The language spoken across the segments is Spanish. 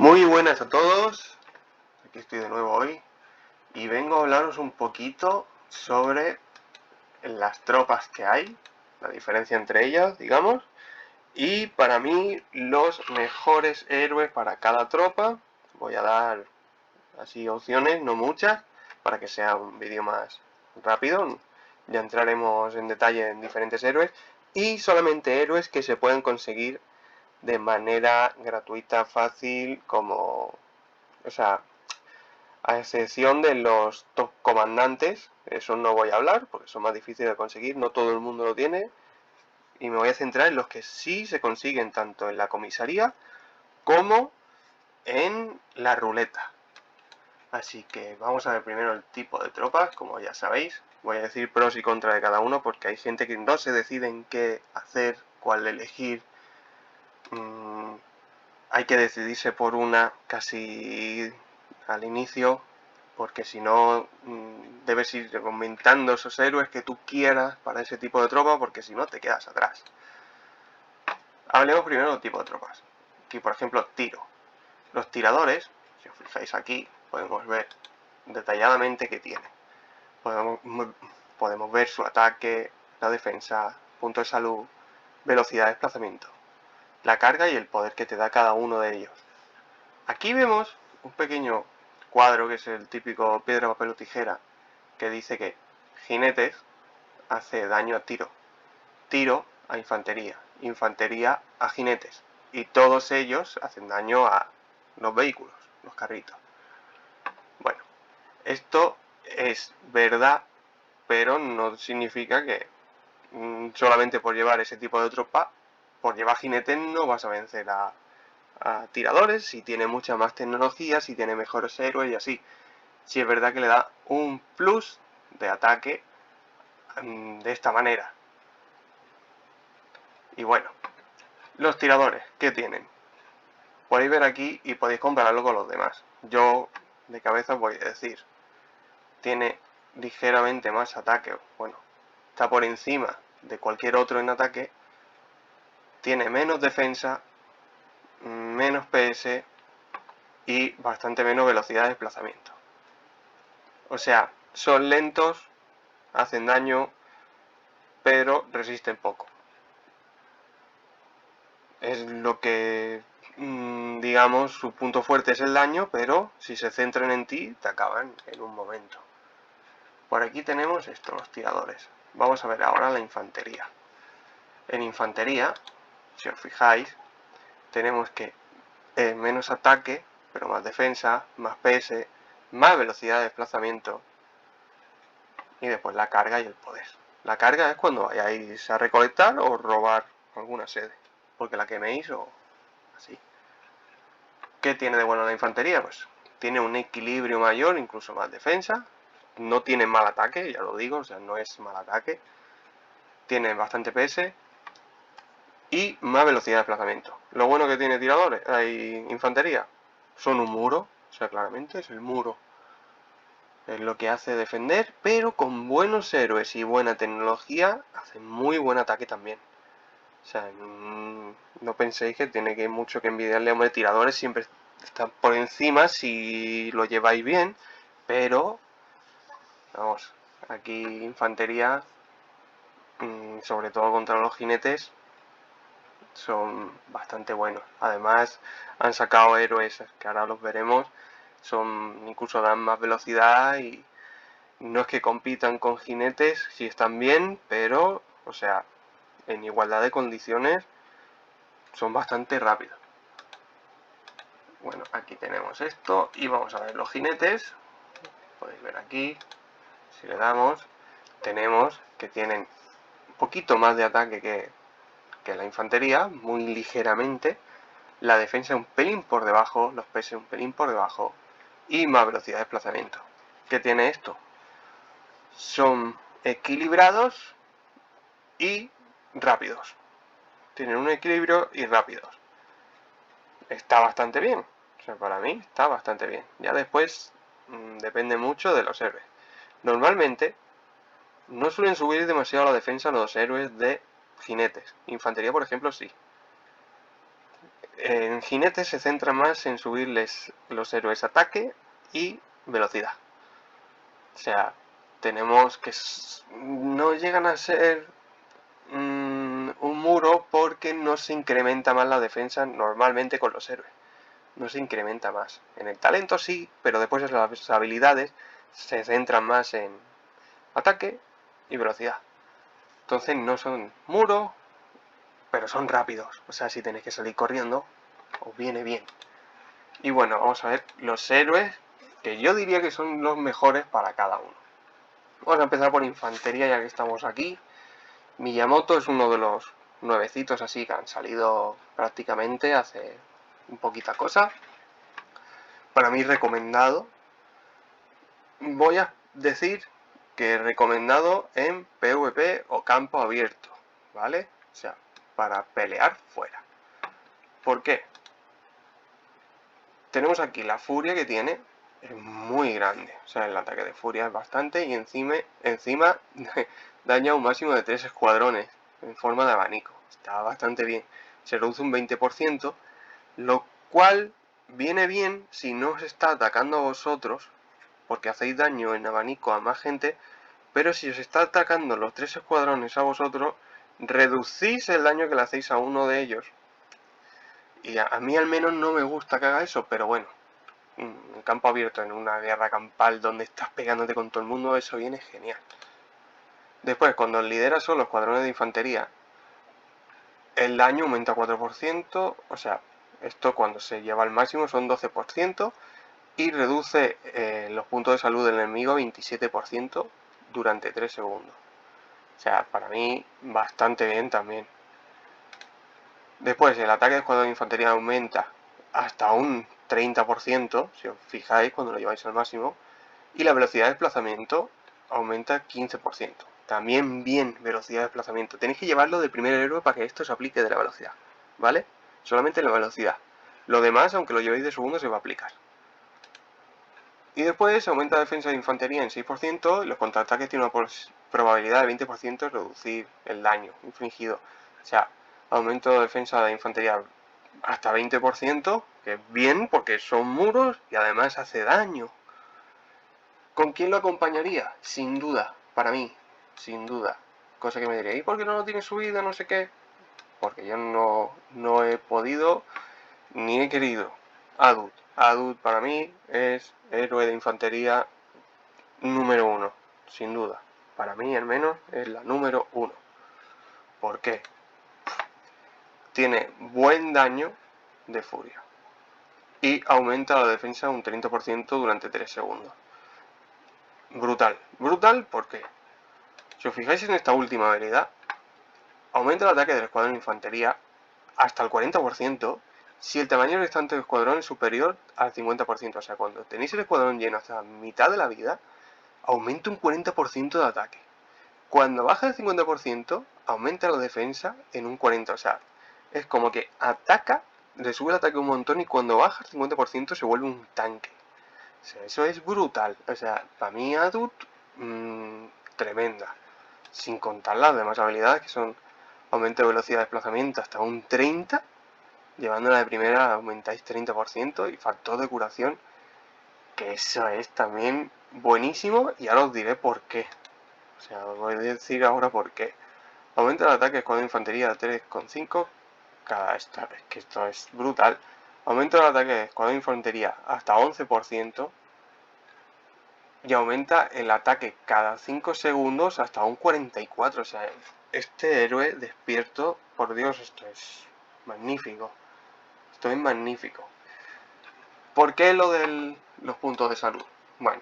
Muy buenas a todos, aquí estoy de nuevo hoy y vengo a hablaros un poquito sobre las tropas que hay, la diferencia entre ellas, digamos, y para mí los mejores héroes para cada tropa. Voy a dar así opciones, no muchas, para que sea un vídeo más rápido. Ya entraremos en detalle en diferentes héroes y solamente héroes que se pueden conseguir de manera gratuita, fácil, como, o sea, a excepción de los top comandantes, eso no voy a hablar porque son más difíciles de conseguir, no todo el mundo lo tiene, y me voy a centrar en los que sí se consiguen tanto en la comisaría como en la ruleta. Así que vamos a ver primero el tipo de tropas, como ya sabéis. Voy a decir pros y contras de cada uno porque hay gente que no se decide en qué hacer, cuál elegir. Hay que decidirse por una casi al inicio, porque si no debes ir aumentando esos héroes que tú quieras para ese tipo de tropa, porque si no te quedas atrás. Hablemos primero del tipo de tropas. Aquí, por ejemplo, tiro. Los tiradores, si os fijáis aquí, podemos ver detalladamente qué tiene. Podemos ver su ataque, la defensa, punto de salud, velocidad de desplazamiento, la carga y el poder que te da cada uno de ellos. Aquí vemos un pequeño cuadro que es el típico piedra, papel o tijera, que dice que jinetes hace daño a tiro, tiro a infantería, infantería a jinetes, y todos ellos hacen daño a los vehículos, los carritos. Bueno, esto es verdad, pero no significa que solamente por llevar ese tipo de tropa, por llevar jinetes no vas a vencer a tiradores, si tiene mucha más tecnología, si tiene mejores héroes y así. Si es verdad que le da un plus de ataque de esta manera. Y bueno, los tiradores, ¿qué tienen? Podéis ver aquí y podéis compararlo con los demás. Yo de cabeza voy a decir, tiene ligeramente más ataque, bueno, está por encima de cualquier otro en ataque, tiene menos defensa, menos PS y bastante menos velocidad de desplazamiento. O sea, son lentos, hacen daño, pero resisten poco. Es lo que, digamos, su punto fuerte es el daño, pero si se centran en ti, te acaban en un momento. Por aquí tenemos esto, los tiradores. Vamos a ver ahora la infantería. En infantería, si os fijáis, tenemos que menos ataque, pero más defensa, más PS, más velocidad de desplazamiento y después la carga y el poder. La carga es cuando vayáis a recolectar o robar alguna sede, porque la queméis o así. ¿Qué tiene de bueno la infantería? Pues tiene un equilibrio mayor, incluso más defensa. No tiene mal ataque, ya lo digo, o sea, no es mal ataque. Tiene bastante PS y más velocidad de desplazamiento. Lo bueno que tiene tiradores, hay infantería, son un muro, o sea, claramente es el muro. Es lo que hace defender, pero con buenos héroes y buena tecnología, hace muy buen ataque también. O sea, no penséis que tiene que mucho que envidiarle a tiradores, siempre están por encima si lo lleváis bien, pero vamos, aquí infantería, sobre todo contra los jinetes, son bastante buenos. Además, han sacado héroes que ahora los veremos, son incluso dan más velocidad y no es que compitan con jinetes si están bien, pero, o sea, en igualdad de condiciones son bastante rápidos. Bueno, aquí tenemos esto y vamos a ver los jinetes. Podéis ver aquí, si le damos, tenemos que tienen un poquito más de ataque que la infantería, muy ligeramente. La defensa un pelín por debajo, los PS un pelín por debajo y más velocidad de desplazamiento. ¿Qué tiene esto? Son equilibrados y rápidos. Tienen un equilibrio y rápidos. Está bastante bien. O sea, para mí está bastante bien. Ya después depende mucho de los héroes. Normalmente no suelen subir demasiado la defensa los héroes de jinetes. Infantería, por ejemplo, sí. En jinetes se centra más en subirles los héroes ataque y velocidad. O sea, tenemos que no llegan a ser un muro porque no se incrementa más la defensa normalmente con los héroes. No se incrementa más. En el talento sí, pero después las habilidades se centran más en ataque y velocidad. Entonces no son muros, pero son rápidos. O sea, si tenéis que salir corriendo, os viene bien. Y bueno, vamos a ver los héroes que yo diría que son los mejores para cada uno. Vamos a empezar por infantería ya que estamos aquí. Miyamoto es uno de los nuevecitos así que han salido prácticamente hace un poquita cosa. Para mí recomendado. Voy a decir que recomendado en PvP o campo abierto, ¿vale? O sea, para pelear fuera. ¿Por qué? Tenemos aquí la furia que tiene, es muy grande. O sea, el ataque de furia es bastante y encima daña un máximo de 3 escuadrones en forma de abanico. Está bastante bien. Se reduce un 20%, lo cual viene bien si no os está atacando a vosotros, porque hacéis daño en abanico a más gente, pero si os está atacando los 3 escuadrones a vosotros, reducís el daño que le hacéis a uno de ellos. Y a mí al menos no me gusta que haga eso, pero bueno, en campo abierto, en una guerra campal donde estás pegándote con todo el mundo, eso viene genial. Después, cuando lideras solo escuadrones de infantería, el daño aumenta 4%, o sea, esto cuando se lleva al máximo son 12%, y reduce los puntos de salud del enemigo 27% durante 3 segundos. O sea, para mí, bastante bien también. Después, el ataque de escuadrón de infantería aumenta hasta un 30%, si os fijáis cuando lo lleváis al máximo, y la velocidad de desplazamiento aumenta 15%. También bien velocidad de desplazamiento. Tenéis que llevarlo de primer héroe para que esto se aplique de la velocidad, ¿vale? Solamente la velocidad. Lo demás, aunque lo llevéis de segundo, se va a aplicar. Y después aumenta la defensa de infantería en 6% y los contraataques tienen una probabilidad de 20% de reducir el daño infligido. O sea, aumento de defensa de infantería hasta 20%, que es bien porque son muros y además hace daño. ¿Con quién lo acompañaría? Sin duda, para mí, sin duda. Cosa que me diría, ¿y por qué no lo tiene subida? No sé qué. Porque yo no he podido ni he querido. Adut. Adut para mí es héroe de infantería número 1, sin duda. Para mí al menos es la número 1. ¿Por qué? Tiene buen daño de furia. Y aumenta la defensa un 30% durante 3 segundos. Brutal. Brutal, ¿por qué? Si os fijáis en esta última habilidad, aumenta el ataque del escuadrón de infantería hasta el 40% si el tamaño restante del escuadrón es superior al 50%. O sea, cuando tenéis el escuadrón lleno hasta mitad de la vida, aumenta un 40% de ataque. Cuando baja el 50%, aumenta la defensa en un 40%. O sea, es como que ataca, le sube el ataque un montón y cuando baja el 50% se vuelve un tanque. O sea, eso es brutal. O sea, para mí Adut, tremenda. Sin contar las demás habilidades que son aumento de velocidad de desplazamiento hasta un 30%, llevándola de primera aumentáis 30% y factor de curación, que eso es también buenísimo y ahora os diré por qué. O sea, os voy a decir ahora por qué. Aumenta el ataque con infantería a 3,5 cada esta, es que esto es brutal. Aumenta el ataque con infantería hasta 11% y aumenta el ataque cada 5 segundos hasta un 44%. O sea, este héroe despierto, por Dios, esto es magnífico. Esto es magnífico. ¿Por qué lo de los puntos de salud? Bueno,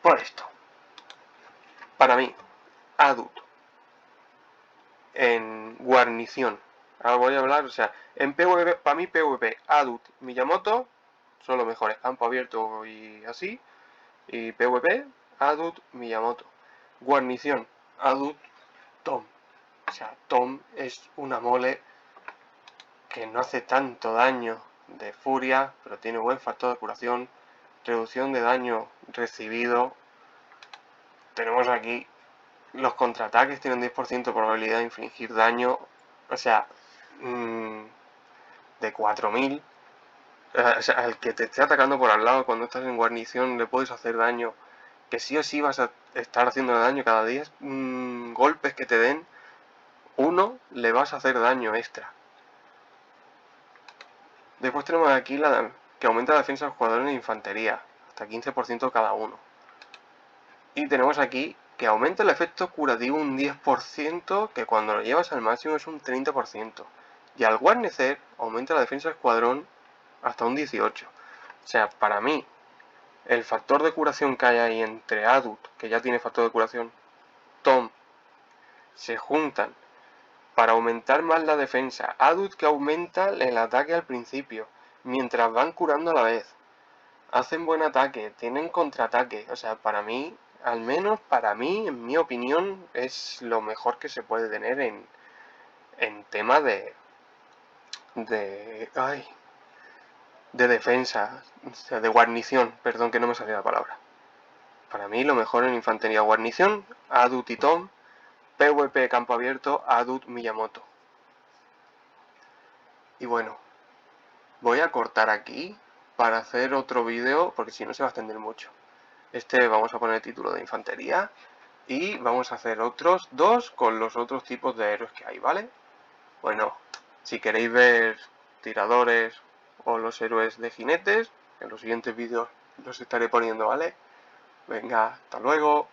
por esto. Para mí, adulto, en guarnición. Ahora voy a hablar, o sea, en PvP, para mí PvP, Adut, Miyamoto, son los mejores. Campo abierto y así. Y PvP, Adut, Miyamoto. Guarnición, Adut, Tom. O sea, Tom es una mole que no hace tanto daño de furia, pero tiene buen factor de curación, reducción de daño recibido. Tenemos aquí los contraataques, tienen 10% de probabilidad de infligir daño. O sea, de 4000. O sea, al que te esté atacando por al lado cuando estás en guarnición le puedes hacer daño, que sí o sí vas a estar haciendo daño cada 10 golpes que te den, uno le vas a hacer daño extra. Después tenemos aquí la que aumenta la defensa de los jugadores de infantería, hasta 15% cada uno. Y tenemos aquí que aumenta el efecto curativo un 10%, que cuando lo llevas al máximo es un 30%. Y al guarnecer aumenta la defensa del escuadrón hasta un 18%. O sea, para mí, el factor de curación que hay ahí entre Adut, que ya tiene factor de curación, Tom, se juntan para aumentar más la defensa. Adut que aumenta el ataque al principio, mientras van curando a la vez. Hacen buen ataque, tienen contraataque. O sea, para mí, al menos para mí, en mi opinión, es lo mejor que se puede tener en tema de defensa, o sea, de guarnición, perdón que no me salía la palabra. Para mí lo mejor en infantería guarnición, Adut y Tom, PvP campo abierto, Adut Miyamoto. Y bueno, voy a cortar aquí para hacer otro vídeo, porque si no se va a extender mucho. Este vamos a poner el título de infantería y vamos a hacer otros dos con los otros tipos de héroes que hay, ¿vale? Bueno, si queréis ver tiradores o los héroes de jinetes, en los siguientes vídeos los estaré poniendo, ¿vale? Venga, hasta luego.